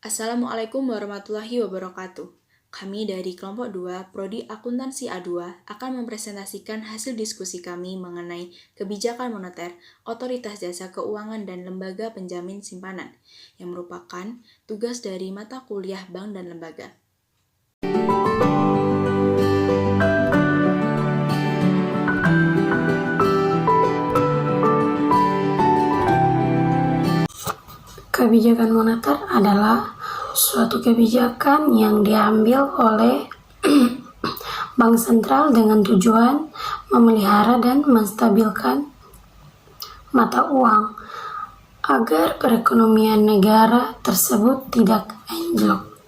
Assalamualaikum warahmatullahi wabarakatuh. Kami dari kelompok 2, Prodi Akuntansi A2, akan mempresentasikan hasil diskusi kami mengenai kebijakan moneter, otoritas jasa keuangan dan lembaga penjamin simpanan, yang merupakan tugas dari mata kuliah bank dan lembaga. Kebijakan moneter adalah suatu kebijakan yang diambil oleh bank sentral dengan tujuan memelihara dan menstabilkan mata uang agar perekonomian negara tersebut tidak anjlok.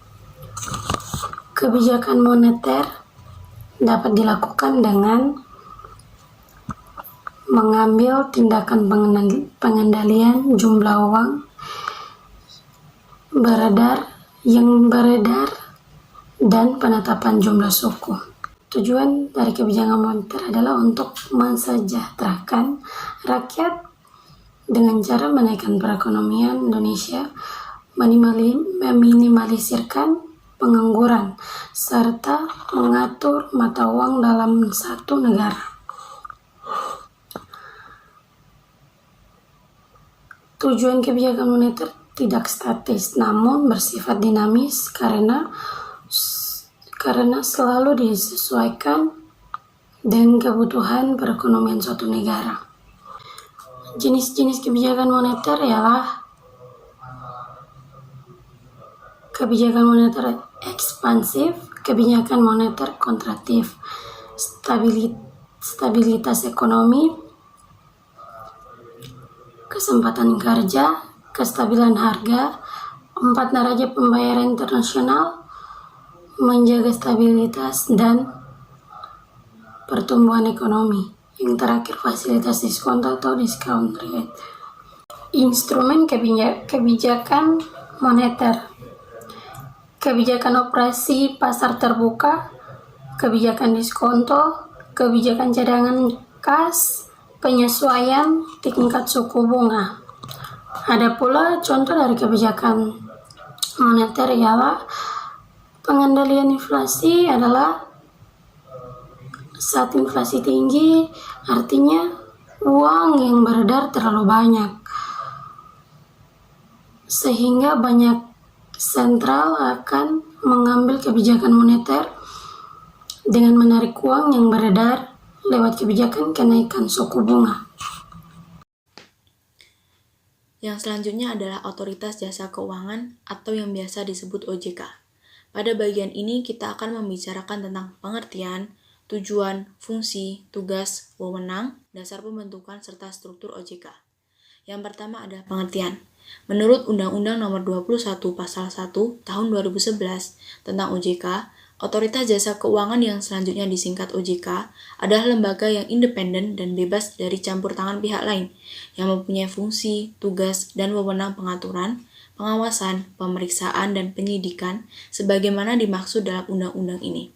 Kebijakan moneter dapat dilakukan dengan mengambil tindakan pengendalian jumlah uang yang beredar dan penetapan jumlah suku. Tujuan dari kebijakan moneter adalah untuk mensejahterakan rakyat dengan cara menaikkan perekonomian Indonesia, meminimalisirkan pengangguran, serta mengatur mata uang dalam satu negara. Tujuan kebijakan moneter tidak statis, namun bersifat dinamis karena selalu disesuaikan dengan kebutuhan perekonomian suatu negara. Jenis-jenis kebijakan moneter ialah kebijakan moneter ekspansif, kebijakan moneter kontraktif, stabilitas ekonomi, kesempatan kerja, kestabilan harga, 4 neraca pembayaran internasional, menjaga stabilitas dan pertumbuhan ekonomi. Yang terakhir, fasilitas diskon atau discount rate. Instrumen kebijakan moneter: kebijakan operasi pasar terbuka, kebijakan diskonto, kebijakan cadangan kas, penyesuaian tingkat suku bunga. Ada pula contoh dari kebijakan moneter ialah pengendalian inflasi. Adalah saat inflasi tinggi, artinya uang yang beredar terlalu banyak, sehingga banyak sentral akan mengambil kebijakan moneter dengan menarik uang yang beredar lewat kebijakan kenaikan suku bunga. Yang selanjutnya adalah Otoritas Jasa Keuangan atau yang biasa disebut OJK. Pada bagian ini kita akan membicarakan tentang pengertian, tujuan, fungsi, tugas, wewenang, dasar pembentukan, serta struktur OJK. Yang pertama adalah pengertian. Menurut Undang-Undang Nomor 21 Pasal 1 Tahun 2011 tentang OJK, Otoritas Jasa Keuangan yang selanjutnya disingkat OJK adalah lembaga yang independen dan bebas dari campur tangan pihak lain, yang mempunyai fungsi, tugas, dan wewenang pengaturan, pengawasan, pemeriksaan, dan penyidikan sebagaimana dimaksud dalam undang-undang ini.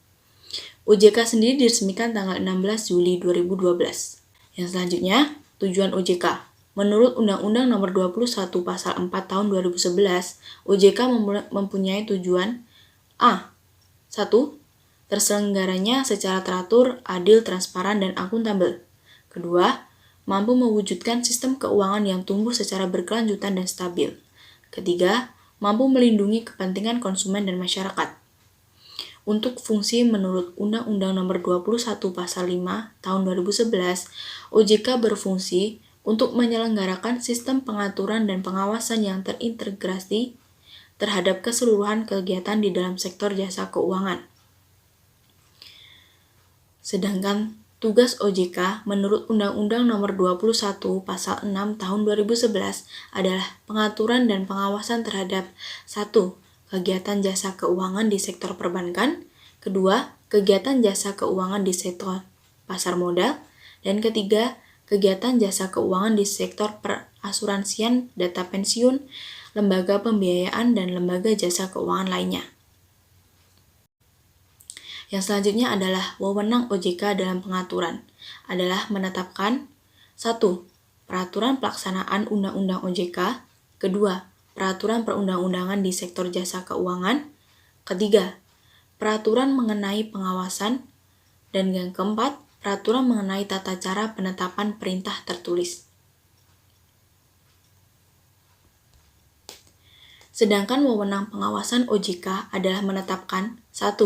OJK sendiri diresmikan tanggal 16 Juli 2012. Yang selanjutnya, tujuan OJK. Menurut Undang-Undang Nomor 21 Pasal 4 Tahun 2011, OJK mempunyai tujuan: A. 1. Terselenggaranya secara teratur, adil, transparan, dan akuntabel. Kedua, mampu mewujudkan sistem keuangan yang tumbuh secara berkelanjutan dan stabil. Ketiga, mampu melindungi kepentingan konsumen dan masyarakat. Untuk fungsi menurut Undang-Undang Nomor 21 Pasal 5 Tahun 2011, OJK berfungsi untuk menyelenggarakan sistem pengaturan dan pengawasan yang terintegrasi terhadap keseluruhan kegiatan di dalam sektor jasa keuangan. Sedangkan tugas OJK menurut Undang-Undang Nomor 21 Pasal 6 Tahun 2011 adalah pengaturan dan pengawasan terhadap 1. Kegiatan jasa keuangan di sektor perbankan, 2. Kegiatan jasa keuangan di sektor pasar modal, dan 3. Kegiatan jasa keuangan di sektor perasuransian, data pensiun, lembaga pembiayaan, dan lembaga jasa keuangan lainnya. Yang selanjutnya adalah wewenang OJK dalam pengaturan, adalah menetapkan 1. Peraturan pelaksanaan Undang-Undang OJK, 2. peraturan perundang-undangan di sektor jasa keuangan. Ketiga, peraturan mengenai pengawasan. Dan yang keempat, peraturan mengenai tata cara penetapan perintah tertulis. Sedangkan wewenang pengawasan OJK adalah menetapkan 1.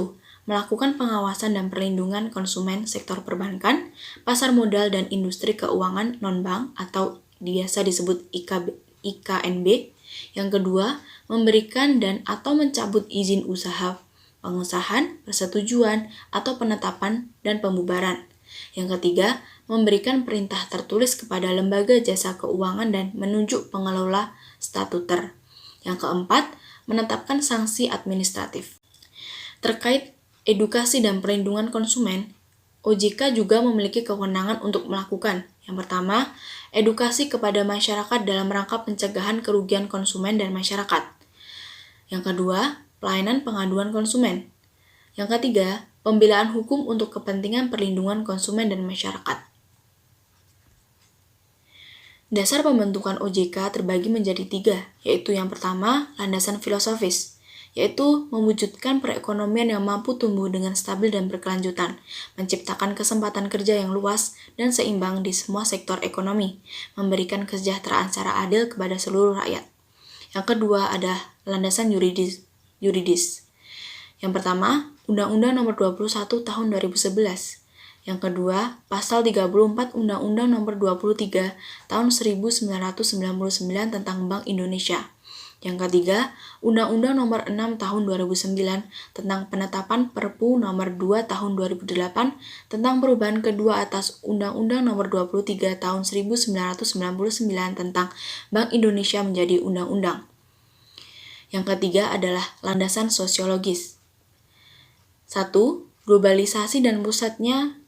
Melakukan pengawasan dan perlindungan konsumen sektor perbankan, pasar modal dan industri keuangan non-bank atau biasa disebut IKNB. Yang kedua, memberikan dan atau mencabut izin usaha, pengesahan, persetujuan, atau penetapan dan pembubaran. Yang ketiga, memberikan perintah tertulis kepada lembaga jasa keuangan dan menunjuk pengelola statuter. Yang keempat, menetapkan sanksi administratif. Terkait edukasi dan perlindungan konsumen, OJK juga memiliki kewenangan untuk melakukan, yang pertama, edukasi kepada masyarakat dalam rangka pencegahan kerugian konsumen dan masyarakat. Yang kedua, pelayanan pengaduan konsumen. Yang ketiga, pembelaan hukum untuk kepentingan perlindungan konsumen dan masyarakat. Dasar pembentukan OJK terbagi menjadi 3, yaitu yang pertama, landasan filosofis, yaitu mewujudkan perekonomian yang mampu tumbuh dengan stabil dan berkelanjutan, menciptakan kesempatan kerja yang luas dan seimbang di semua sektor ekonomi, memberikan kesejahteraan secara adil kepada seluruh rakyat. Yang kedua ada landasan yuridis. Yang pertama, Undang-Undang Nomor 21 Tahun 2011. Yang kedua, Pasal 34 Undang-Undang Nomor 23 Tahun 1999 tentang Bank Indonesia. Yang ketiga, Undang-Undang Nomor 6 Tahun 2009 tentang penetapan Perpu Nomor 2 Tahun 2008 tentang perubahan kedua atas Undang-Undang Nomor 23 Tahun 1999 tentang Bank Indonesia menjadi undang-undang. Yang ketiga adalah landasan sosiologis. 1. Globalisasi dan pesatnya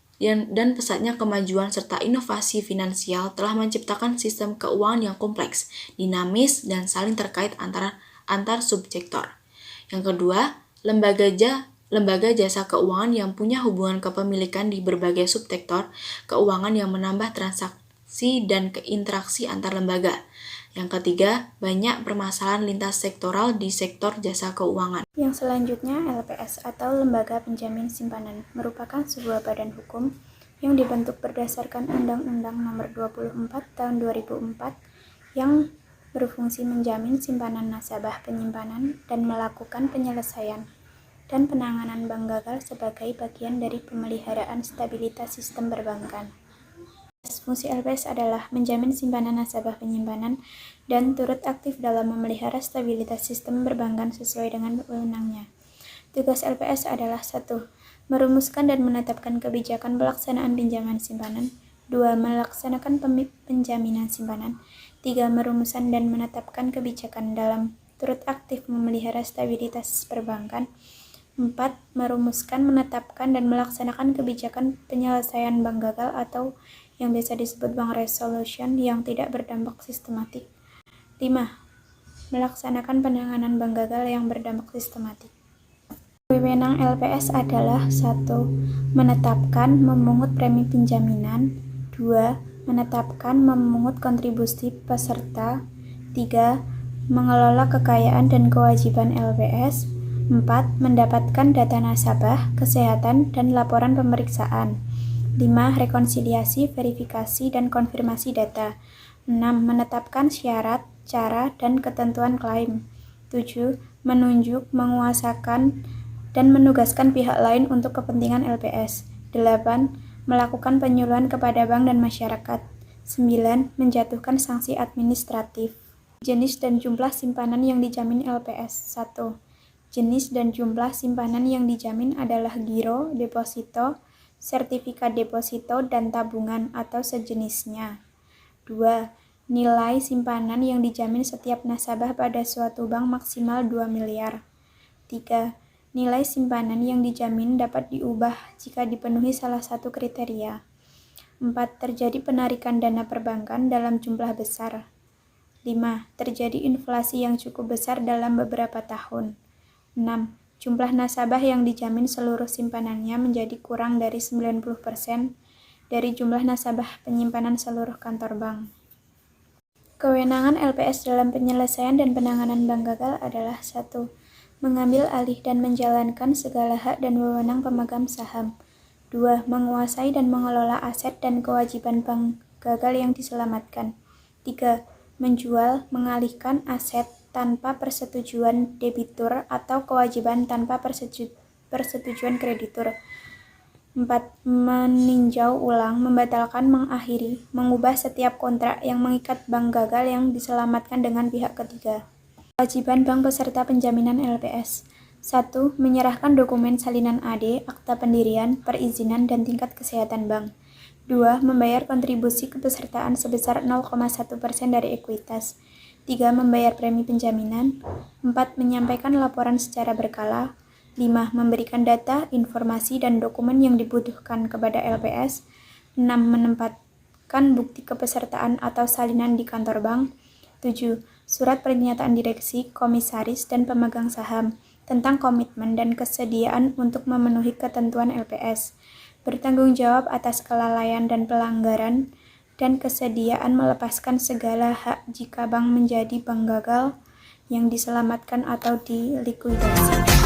kemajuan serta inovasi finansial telah menciptakan sistem keuangan yang kompleks, dinamis, dan saling terkait antar subsektor. Yang kedua, lembaga jasa keuangan yang punya hubungan kepemilikan di berbagai subsektor keuangan yang menambah transaksi dan interaksi antar lembaga. Yang ketiga, banyak permasalahan lintas sektoral di sektor jasa keuangan. Yang selanjutnya, LPS atau Lembaga Penjamin Simpanan merupakan sebuah badan hukum yang dibentuk berdasarkan Undang-Undang Nomor 24 Tahun 2004 yang berfungsi menjamin simpanan nasabah penyimpanan dan melakukan penyelesaian dan penanganan bank gagal sebagai bagian dari pemeliharaan stabilitas sistem perbankan. Fungsi LPS adalah menjamin simpanan nasabah penyimpanan dan turut aktif dalam memelihara stabilitas sistem perbankan sesuai dengan wewenangnya. Tugas LPS adalah 1. Merumuskan dan menetapkan kebijakan pelaksanaan pinjaman simpanan. 2. Melaksanakan penjaminan simpanan. 3. Merumuskan dan menetapkan kebijakan dalam turut aktif memelihara stabilitas perbankan. 4. Merumuskan, menetapkan, dan melaksanakan kebijakan penyelesaian bank gagal atau yang biasa disebut bank resolution yang tidak berdampak sistematik. 5. Melaksanakan penanganan bank gagal yang berdampak sistematik. Wewenang LPS adalah 1. Menetapkan, memungut premi penjaminan. 2. Menetapkan, memungut kontribusi peserta. 3. Mengelola kekayaan dan kewajiban LPS. 4. Mendapatkan data nasabah, kesehatan, dan laporan pemeriksaan. 5. Rekonsiliasi, verifikasi, dan konfirmasi data. 6. Menetapkan syarat, cara, dan ketentuan klaim. 7. Menunjuk, menguasakan, dan menugaskan pihak lain untuk kepentingan LPS. 8. Melakukan penyuluhan kepada bank dan masyarakat. 9. Menjatuhkan sanksi administratif. Jenis dan jumlah simpanan yang dijamin LPS. 1. Jenis dan jumlah simpanan yang dijamin adalah giro, deposito, sertifikat deposito, dan tabungan atau sejenisnya. 2. Nilai simpanan yang dijamin setiap nasabah pada suatu bank maksimal 2 miliar. 3. Nilai simpanan yang dijamin dapat diubah jika dipenuhi salah satu kriteria. 4. Terjadi penarikan dana perbankan dalam jumlah besar. 5. Terjadi inflasi yang cukup besar dalam beberapa tahun. 6. Jumlah nasabah yang dijamin seluruh simpanannya menjadi kurang dari 90% dari jumlah nasabah penyimpanan seluruh kantor bank. Kewenangan LPS dalam penyelesaian dan penanganan bank gagal adalah 1. Mengambil alih dan menjalankan segala hak dan wewenang pemegang saham. 2. Menguasai dan mengelola aset dan kewajiban bank gagal yang diselamatkan. 3. Menjual, mengalihkan aset tanpa persetujuan debitur atau kewajiban tanpa persetujuan kreditur. 4. Meninjau ulang, membatalkan, mengakhiri, mengubah setiap kontrak yang mengikat bank gagal yang diselamatkan dengan pihak ketiga. Kewajiban bank peserta penjaminan LPS. 1. Menyerahkan dokumen salinan AD, akta pendirian, perizinan, dan tingkat kesehatan bank. 2. Membayar kontribusi kepesertaan sebesar 0,1% dari ekuitas. 3. Membayar premi penjaminan. 4. Menyampaikan laporan secara berkala. 5. Memberikan data, informasi, dan dokumen yang dibutuhkan kepada LPS. 6. Menempatkan bukti kepesertaan atau salinan di kantor bank. 7. Surat pernyataan direksi, komisaris, dan pemegang saham tentang komitmen dan kesediaan untuk memenuhi ketentuan LPS. Bertanggung jawab atas kelalaian dan pelanggaran, dan kesediaan melepaskan segala hak jika bank menjadi bank gagal yang diselamatkan atau dilikuidasi.